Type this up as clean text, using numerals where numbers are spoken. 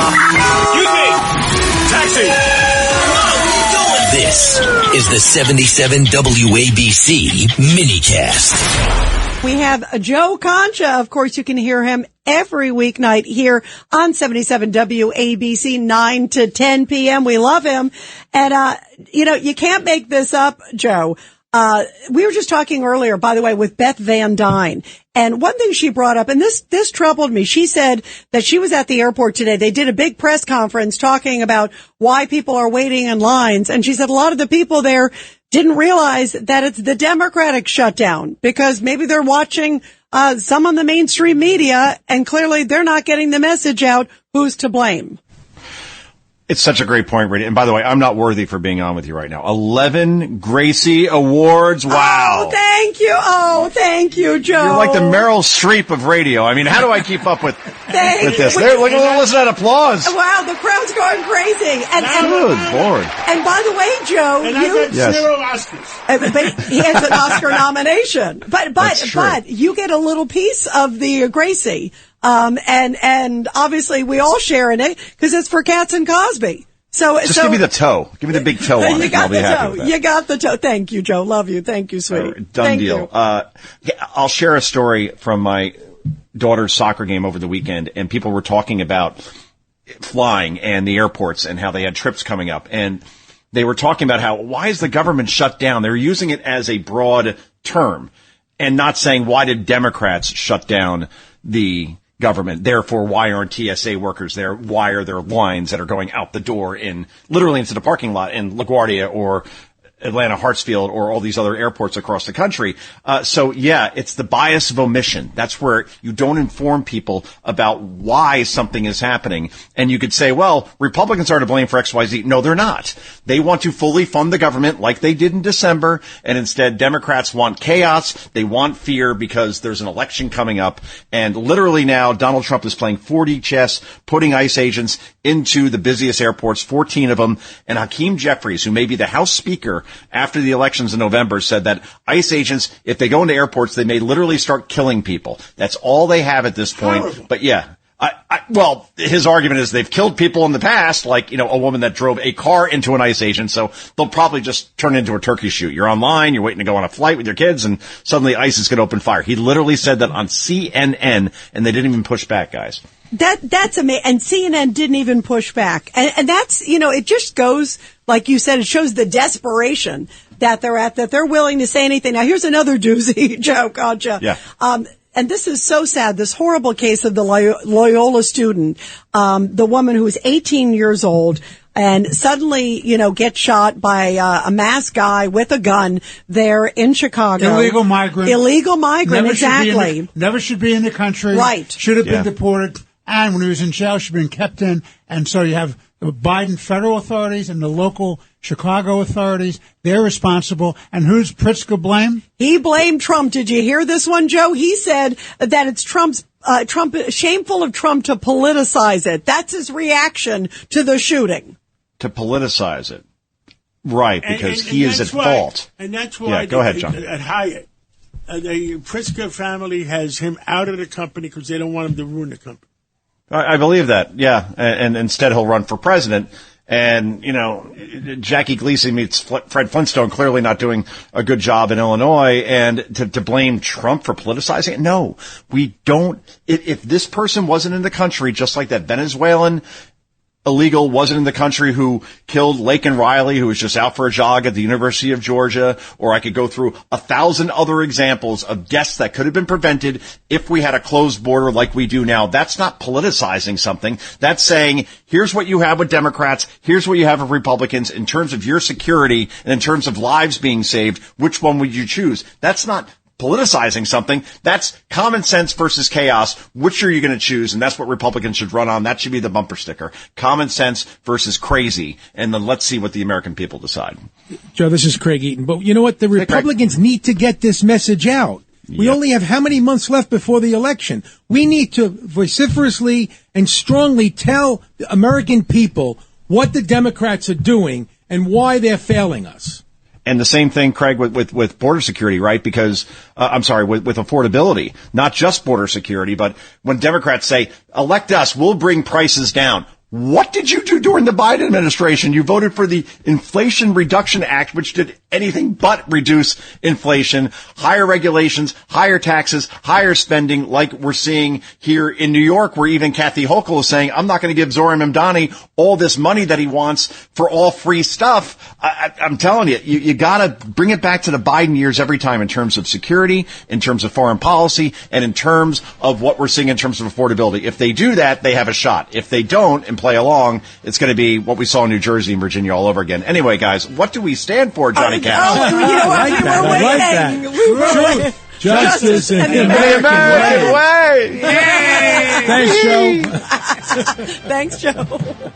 Excuse me! Taxi! This is the 77 WABC minicast. We have Joe Concha. Of course, you can hear him every weeknight here on 77 WABC, 9 to 10 p.m. We love him. And, you can't make this up, Joe. We were just talking earlier, by the way, with Beth Van Dyne. And one thing she brought up, and this troubled me. She said that she was at the airport today. They did a big press conference talking about why people are waiting in lines. And she said a lot of the people there didn't realize that it's the Democratic shutdown because maybe they're watching some on the mainstream media and clearly they're not getting the message out. Who's to blame? It's such a great point, Rita. And by the way, I'm not worthy for being on with you right now. 11 Gracie Awards. Wow. Oh, thank you. Oh, thank you, Joe. You're like the Meryl Streep of radio. I mean, how do I keep up with this? Listen to that applause. Wow, the crowd's going crazy. Good Lord. And by the way, Joe, And I got 0 Oscars. But he has an Oscar nomination. But you get a little piece of the Gracie. And obviously we all share in it because it's for Katz and Cosby. So give me the toe. Give me the big toe on it. I'll be happy with that. You got the toe. Thank you, Joe. Love you. Thank you, sweetie. Done deal. I'll share a story from my daughter's soccer game over the weekend, and people were talking about flying and the airports and how they had trips coming up. And they were talking about why is the government shut down? They're using it as a broad term and not saying why did Democrats shut down the government. Therefore, why aren't TSA workers there? Why are there lines that are going out the door literally into the parking lot in LaGuardia or Atlanta Hartsfield or all these other airports across the country. It's the bias of omission. That's where you don't inform people about why something is happening. And you could say, well, Republicans are to blame for XYZ. No, they're not. They want to fully fund the government like they did in December. And instead, Democrats want chaos. They want fear because there's an election coming up. And literally now, Donald Trump is playing 4D chess, putting ICE agents into the busiest airports, 14 of them. And Hakeem Jeffries, who may be the House Speaker after the elections in November, said that ICE agents, if they go into airports, they may literally start killing people. That's all they have at this point. Horrible. But yeah, his argument is they've killed people in the past, like, a woman that drove a car into an ICE agent. So they'll probably just turn it into a turkey shoot. You're online, you're waiting to go on a flight with your kids, and suddenly ICE is going to open fire. He literally said that on CNN, and they didn't even push back, guys. That's amazing. And CNN didn't even push back. And that's, it just goes, like you said, it shows the desperation that they're at, that they're willing to say anything. Now, here's another doozy, Joe Concha. Yeah. And this is so sad, this horrible case of the Loyola student, the woman who was 18 years old and suddenly, gets shot by a masked guy with a gun there in Chicago. Illegal migrant, exactly. Never should be in the country. Right. Should have been deported. And when he was in jail, should have been kept in. And so you have the Biden federal authorities and the local Chicago authorities. They're responsible. And who's Pritzker blame? He blamed Trump. Did you hear this one, Joe? He said that it's shameful of Trump to politicize it. That's his reaction to the shooting. To politicize it. Right, because he is at fault. And that's why go ahead, John. At Hyatt, the Pritzker family has him out of the company because they don't want him to ruin the company. I believe that, yeah. And instead he'll run for president. And, Jackie Gleason meets Fred Flintstone, clearly not doing a good job in Illinois. And to blame Trump for politicizing it? No, we don't. If this person wasn't in the country, just like that Venezuelan illegal wasn't in the country who killed Laken Riley, who was just out for a jog at the University of Georgia, or I could go through 1,000 other examples of deaths that could have been prevented if we had a closed border like we do now. That's not politicizing something. That's saying, here's what you have with Democrats, here's what you have with Republicans in terms of your security and in terms of lives being saved. Which one would you choose? That's not politicizing something. That's common sense versus chaos. Which are you going to choose? And that's what Republicans should run on. That should be the bumper sticker. Common sense versus crazy. And then let's see what the American people decide. Joe, this is Craig Eaton. But you know what? The Republicans need to get this message out. We only have how many months left before the election? We need to vociferously and strongly tell the American people what the Democrats are doing and why they're failing us. And the same thing, Craig, with border security, right? Because, with affordability, not just border security, but when Democrats say, elect us, we'll bring prices down. What did you do during the Biden administration? You voted for the Inflation Reduction Act, which did anything but reduce inflation, higher regulations, higher taxes, higher spending, like we're seeing here in New York, where even Kathy Hochul is saying, I'm not going to give Zohran Mamdani all this money that he wants for all free stuff. I'm telling you, you got to bring it back to the Biden years every time in terms of security, in terms of foreign policy, and in terms of what we're seeing in terms of affordability. If they do that, they have a shot. If they don't and play along, it's going to be what we saw in New Jersey and Virginia all over again. Anyway, guys, what do we stand for, Johnny Cash? I like that. Truth, justice, and the American way. Thanks, Joe. Thanks, Joe.